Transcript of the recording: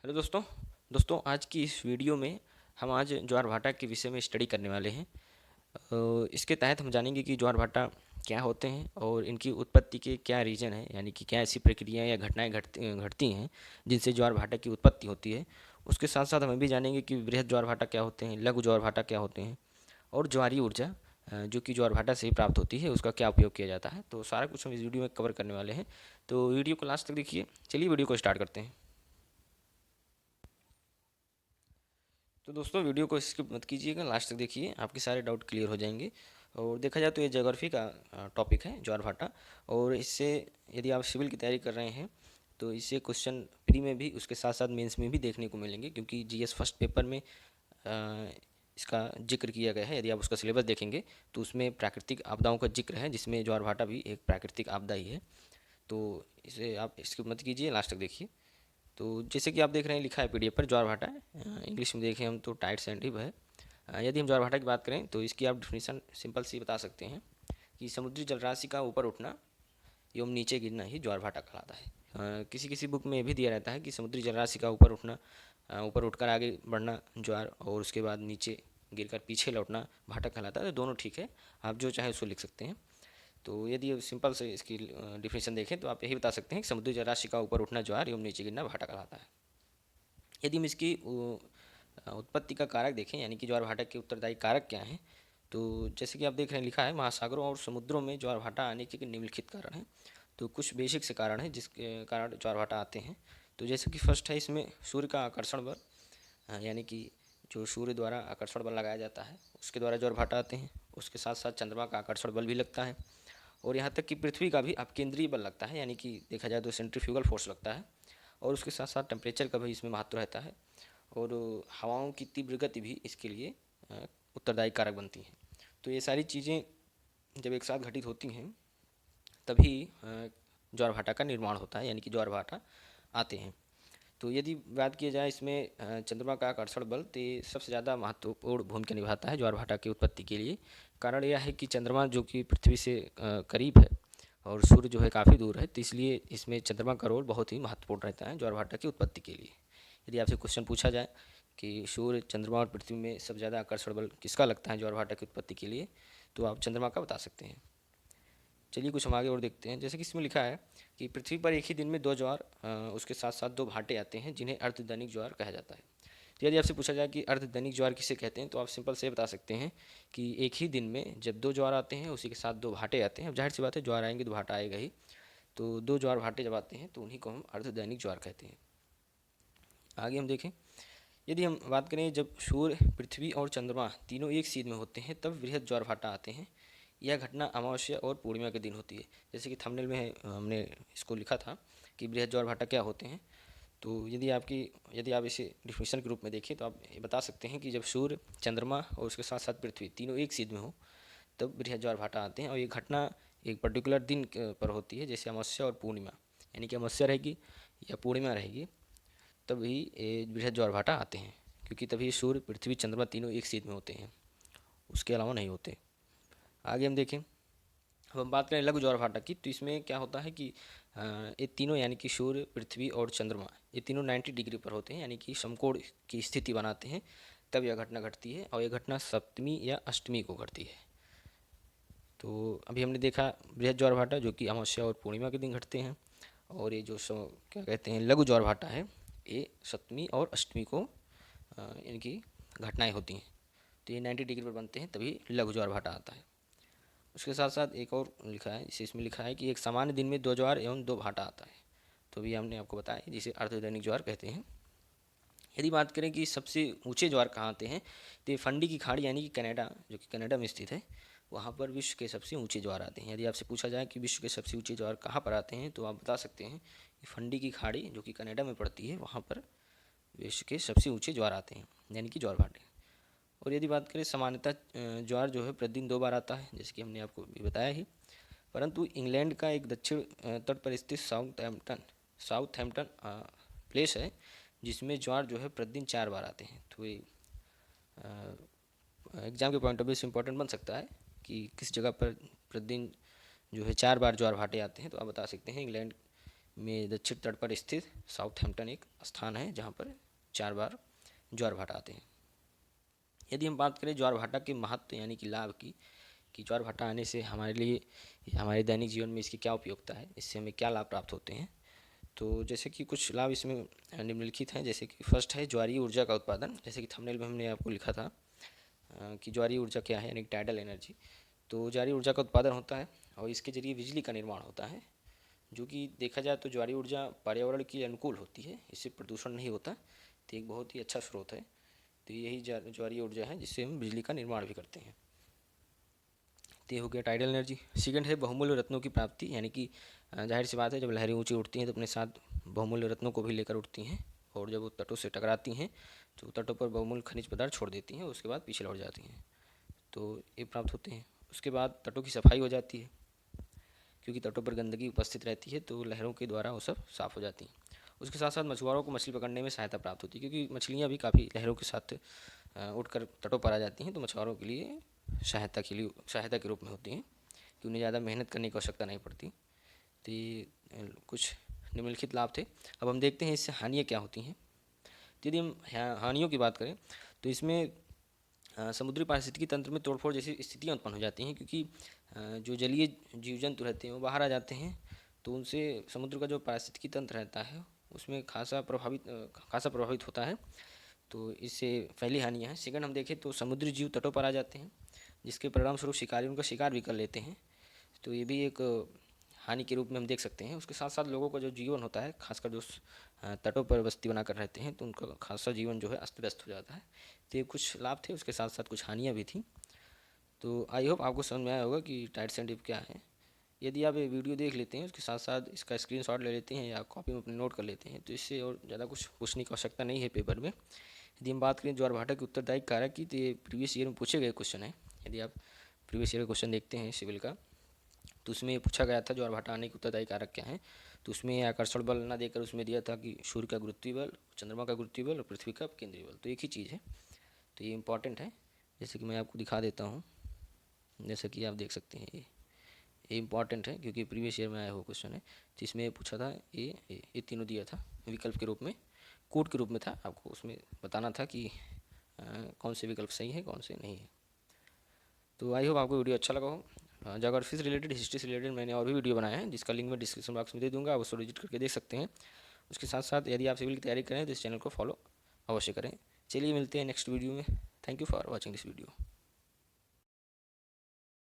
Hello दोस्तों आज की इस वीडियो में हम आज ज्वार भाटा के विषय में स्टडी करने वाले हैं। इसके तहत हम जानेंगे कि ज्वार भाटा क्या होते हैं और इनकी उत्पत्ति के क्या रीज़न है, यानी कि क्या ऐसी प्रक्रियाएं या घटनाएं घटती हैं जिनसे ज्वार भाटा की उत्पत्ति होती है। उसके साथ साथ हम ये भी जानेंगे कि बृहद ज्वार भाटा क्या होते हैं, लघु ज्वार भाटा क्या होते हैं और ज्वारीय ऊर्जा जो कि ज्वार भाटा से ही प्राप्त होती है उसका क्या उपयोग किया जाता है। तो सारा कुछ हम इस वीडियो में कवर करने वाले हैं, तो वीडियो को लास्ट तक देखिए। चलिए वीडियो को स्टार्ट करते हैं। तो दोस्तों वीडियो को स्किप मत कीजिएगा, लास्ट तक देखिए, आपके सारे डाउट क्लियर हो जाएंगे। और देखा जाए तो ये ज्योग्राफी का टॉपिक है ज्वार भाटा। और इससे यदि आप सिविल की तैयारी कर रहे हैं तो इससे क्वेश्चन प्री में भी, उसके साथ साथ मेंस में भी देखने को मिलेंगे, क्योंकि जीएस फर्स्ट पेपर में इसका जिक्र किया गया है। यदि आप उसका सिलेबस देखेंगे तो उसमें प्राकृतिक आपदाओं का जिक्र है, जिसमें ज्वार भाटा भी एक प्राकृतिक आपदा ही है। तो इसे आप स्किप मत कीजिए, लास्ट तक देखिए। तो जैसे कि आप देख रहे हैं लिखा है पीडीएफ पर, ज्वार भाटा है। इंग्लिश में देखें हम तो टाइड्स एंड रिवर है। यदि हम ज्वार भाटा की बात करें तो इसकी आप डिफिनीसन सिंपल सी बता सकते हैं कि समुद्री जलराशि का ऊपर उठना एवं नीचे गिरना ही ज्वार भाटा कहलाता है। किसी किसी बुक में ये भी दिया रहता है कि समुद्री जलराशि का ऊपर उठना, ऊपर उठकर आगे बढ़ना ज्वार, और उसके बाद नीचे गिरकर पीछे लौटना भाटा कहलाता है। तो दोनों ठीक है, आप जो चाहे उसको लिख सकते हैं। तो यदि सिंपल से इसकी डिफिनेशन देखें तो आप यही बता सकते हैं कि समुद्री जलराशि का ऊपर उठना ज्वार एवं नीचे गिरना भाटा कहलाता है। यदि हम इसकी उत्पत्ति का कारक देखें, यानी कि ज्वार भाटा के उत्तरदायी कारक क्या हैं, तो जैसे कि आप देख रहे हैं लिखा है महासागरों और समुद्रों में ज्वार भाटा आने के निम्नलिखित कारण हैं। तो कुछ बेसिक से कारण हैं जिसके कारण ज्वार भाटा आते हैं। तो जैसे कि फर्स्ट है इसमें सूर्य का आकर्षण बल, यानी कि जो सूर्य द्वारा आकर्षण बल लगाया जाता है उसके द्वारा ज्वार भाटा आते हैं। उसके साथ साथ चंद्रमा का आकर्षण बल भी लगता है, और यहाँ तक कि पृथ्वी का भी अपकेंद्रीय बल लगता है, यानी कि देखा जाए तो सेंट्रीफ्यूगल फोर्स लगता है। और उसके साथ साथ टेम्परेचर का भी इसमें महत्व रहता है, और हवाओं की तीव्र गति भी इसके लिए उत्तरदायी कारक बनती हैं। तो ये सारी चीज़ें जब एक साथ घटित होती हैं तभी ज्वार भाटा का निर्माण होता है, यानी कि ज्वार भाटा आते हैं। तो यदि बात की जाए इसमें चंद्रमा का आकर्षण बल, तो ये सबसे ज़्यादा महत्वपूर्ण भूमिका निभाता है ज्वार भाटा की उत्पत्ति के लिए। कारण यह है कि चंद्रमा जो कि पृथ्वी से करीब है और सूर्य जो है काफ़ी दूर है, तो इसलिए इसमें चंद्रमा का रोल बहुत ही महत्वपूर्ण रहता है ज्वार भाटा की उत्पत्ति के लिए। यदि आपसे क्वेश्चन पूछा जाए कि सूर्य, चंद्रमा और पृथ्वी में सबसे ज़्यादा आकर्षण बल किसका लगता है ज्वार भाटा की उत्पत्ति के लिए, तो आप चंद्रमा का बता सकते हैं। चलिए कुछ हम आगे और देखते हैं। जैसे कि इसमें लिखा है कि पृथ्वी पर एक ही दिन में दो ज्वार, उसके साथ साथ दो भाटे आते हैं जिन्हें अर्धदैनिक ज्वार कहा जाता है। तो यदि आपसे पूछा जाए कि अर्धदैनिक ज्वार किसे कहते हैं, तो आप सिंपल से बता सकते हैं कि एक ही दिन में जब दो ज्वार आते हैं उसी के साथ दो भाटे आते हैं। अब जाहिर सी बात है, ज्वार आएंगे तो भाटा आएगा ही, तो दो ज्वार भाटे जब आते हैं तो उन्हीं को हम अर्धदैनिक ज्वार कहते हैं। आगे हम देखें, यदि हम बात करें जब सूर्य, पृथ्वी और चंद्रमा तीनों एक सीध में होते हैं तब वृहद ज्वार भाटा आते हैं। यह घटना अमावस्या और पूर्णिमा के दिन होती है। जैसे कि थंबनेल में है, हमने इसको लिखा था कि बृहद ज्वार भाटा क्या होते हैं। तो यदि आप इसे डिफिनेशन के रूप में देखें तो आप ये बता सकते हैं कि जब सूर्य, चंद्रमा और उसके साथ साथ पृथ्वी तीनों एक सीध में हो तब बृहद ज्वार भाटा आते हैं। और ये घटना एक पर्टिकुलर दिन पर होती है, जैसे अमावस्या और पूर्णिमा, यानी कि अमावस्या रहेगी या पूर्णिमा रहेगी तभी ये बृहद ज्वार भाटा आते हैं, क्योंकि तभी सूर्य, पृथ्वी, चंद्रमा तीनों एक सीध में होते हैं, उसके अलावा नहीं होते। आगे हम देखें, अब हम बात करें लघु ज्वार भाटा की, तो इसमें क्या होता है कि ये तीनों, यानी कि सूर्य, पृथ्वी और चंद्रमा, ये तीनों 90 डिग्री पर होते हैं, यानी कि समकोण की स्थिति बनाते हैं, तब यह घटना घटती है। और यह घटना सप्तमी या अष्टमी को घटती है। तो अभी हमने देखा बृहद ज्वार भाटा जो कि अमावस्या और पूर्णिमा के दिन घटते हैं, और ये जो क्या कहते हैं लघु ज्वार भाटा है, ये सप्तमी और अष्टमी को इनकी घटनाएं होती हैं। तो ये 90 डिग्री पर बनते हैं, तभी लघु ज्वार भाटा आता है। उसके साथ साथ एक और लिखा है, जिसे इसमें लिखा है कि एक सामान्य दिन में दो ज्वार एवं दो भाटा आता है। तो भी हमने आपको बताया, जिसे अर्धदैनिक ज्वार कहते हैं। यदि बात करें कि सबसे ऊंचे ज्वार कहाँ आते हैं, तो ये फंडी की खाड़ी, यानी कि कनाडा, जो कि कनाडा में स्थित है, वहाँ पर विश्व के सबसे ऊंचे ज्वार आते हैं। यदि आपसे पूछा जाए कि विश्व के सबसे ऊंचे ज्वार कहाँ पर आते हैं, तो आप बता सकते हैं कि फंडी की खाड़ी जो कि कनाडा में पड़ती है, वहाँ पर विश्व के सबसे ऊंचे ज्वार आते हैं, यानी कि ज्वार भाटे। और यदि बात करें सामान्यतः ज्वार जो है प्रतिदिन 2 बार आता है, जैसे कि हमने आपको भी बताया ही। परंतु इंग्लैंड का एक दक्षिण तट पर स्थित साउथहैम्पटन प्लेस है, जिसमें ज्वार जो है प्रतिदिन 4 बार आते हैं। तो ये एग्जाम के पॉइंट ऑफ व्यू से इम्पोर्टेंट बन सकता है कि किस जगह पर प्रतिदिन जो है 4 बार ज्वार भाटे आते हैं। तो आप बता सकते हैं इंग्लैंड में दक्षिण तट पर स्थित साउथहैम्पटन एक स्थान है जहाँ पर 4 बार ज्वार भाटा आते हैं। यदि हम बात करें ज्वार भाटा के महत्व यानी कि लाभ की, कि ज्वार भाटा आने से हमारे लिए, हमारे दैनिक जीवन में इसकी क्या उपयोगिता है, इससे हमें क्या लाभ प्राप्त होते हैं, तो जैसे कि कुछ लाभ इसमें निम्नलिखित हैं। जैसे कि फर्स्ट है ज्वारीय ऊर्जा का उत्पादन। जैसे कि थंबनेल में हमने आपको लिखा था कि ज्वारीय ऊर्जा क्या है, यानी टाइडल एनर्जी। तो ज्वारीय ऊर्जा का उत्पादन होता है और इसके जरिए बिजली का निर्माण होता है, जो कि देखा जाए तो ज्वारीय ऊर्जा पर्यावरण के अनुकूल होती है, इससे प्रदूषण नहीं होता, तो एक बहुत ही अच्छा स्रोत है। तो यही ज्वारीय ऊर्जा है जिससे हम बिजली का निर्माण भी करते हैं। तो ये हो गया टाइडल एनर्जी। सेकंड है बहुमूल्य रत्नों की प्राप्ति, यानी कि जाहिर सी बात है, जब लहरें ऊंची उठती हैं तो अपने साथ बहुमूल्य रत्नों को भी लेकर उठती हैं, और जब वो तटों से टकराती हैं तो तटों पर बहुमूल्य खनिज पदार्थ छोड़ देती हैं, उसके बाद पीछे लौट जाती हैं, तो ये प्राप्त होते हैं। उसके बाद तटों की सफाई हो जाती है, क्योंकि तटों पर गंदगी उपस्थित रहती है तो लहरों के द्वारा वो सब साफ़ हो जाती हैं। उसके साथ साथ मछुआरों को मछली पकड़ने में सहायता प्राप्त होती है, क्योंकि मछलियाँ भी काफ़ी लहरों के साथ उठकर तटों पर आ जाती हैं, तो मछुआरों के लिए सहायता के रूप में होती हैं, कि उन्हें ज़्यादा मेहनत करने की आवश्यकता नहीं पड़ती। तो ये कुछ निम्नलिखित लाभ थे। अब हम देखते हैं इससे हानियाँ क्या होती हैं। तो यदि हम हानियों की बात करें तो इसमें समुद्री पारिस्थितिकी तंत्र में तोड़फोड़ जैसी स्थितियाँ उत्पन्न हो जाती हैं, क्योंकि जो जलीय जीव जंतु रहते हैं वो बाहर आ जाते हैं, तो उनसे समुद्र का जो पारिस्थितिकी तंत्र रहता है उसमें खासा प्रभावित होता है। तो इससे पहली हानियाँ हैं। सेकंड हम देखें तो समुद्री जीव तटों पर आ जाते हैं, जिसके परिणाम स्वरूप शिकारी उनका शिकार भी कर लेते हैं, तो ये भी एक हानि के रूप में हम देख सकते हैं। उसके साथ साथ लोगों का जो जीवन होता है, खासकर जो तटों पर बस्ती बनाकर रहते हैं, तो उनका खासा जीवन जो है अस्त व्यस्त हो जाता है। तो ये कुछ लाभ थे, उसके साथ साथ कुछ हानियाँ भी थी। तो आई होप आपको समझ में आया होगा कि टाइड्स एंड डिप क्या है। यदि आप ये वीडियो देख लेते हैं, उसके साथ साथ इसका स्क्रीनशॉट ले लेते हैं या कॉपी में अपने नोट कर लेते हैं, तो इससे और ज़्यादा कुछ पूछने की आवश्यकता नहीं है पेपर में। यदि हम बात करें ज्वार भाटा के उत्तरदायी कारक की, तो ये प्रीवियस ईयर में पूछे गए क्वेश्चन है। यदि आप प्रीवियस ईयर का क्वेश्चन देखते हैं सिविल का, तो उसमें पूछा गया था ज्वार भाटा आने के उत्तरदायी कारक क्या हैं। तो उसमें आकर्षण बल ना देकर उसमें दिया था कि सूर्य का गुरुत्वीय बल, चंद्रमा का गुरुत्वीय बल और पृथ्वी का केंद्रीय बल, तो एक ही चीज़ है। तो ये इंपॉर्टेंट है। जैसे कि मैं आपको दिखा देता हूँ, जैसे कि आप देख सकते हैं ये इंपॉर्टेंट है, क्योंकि प्रीवियस ईयर में आया हुआ क्वेश्चन है। तो इसमें पूछा था ये तीनों दिया था विकल्प के रूप में, कोड के रूप में था, आपको उसमें बताना था कि कौन से विकल्प सही है कौन से नहीं है। तो आई होप आपको वीडियो अच्छा लगा हो। ज्योग्राफी से रिलेटेड, हिस्ट्री से रिलेटेड मैंने और भी वीडियो बनाया है, जिसका लिंक मैं डिस्क्रिप्शन बॉक्स में दे दूँगा, आप उसको विजिट करके देख सकते हैं। उसके साथ साथ यदि आप सिविल की तैयारी करें तो इस चैनल को फॉलो अवश्य करें। चलिए मिलते हैं नेक्स्ट वीडियो में। Thank you for watching this video.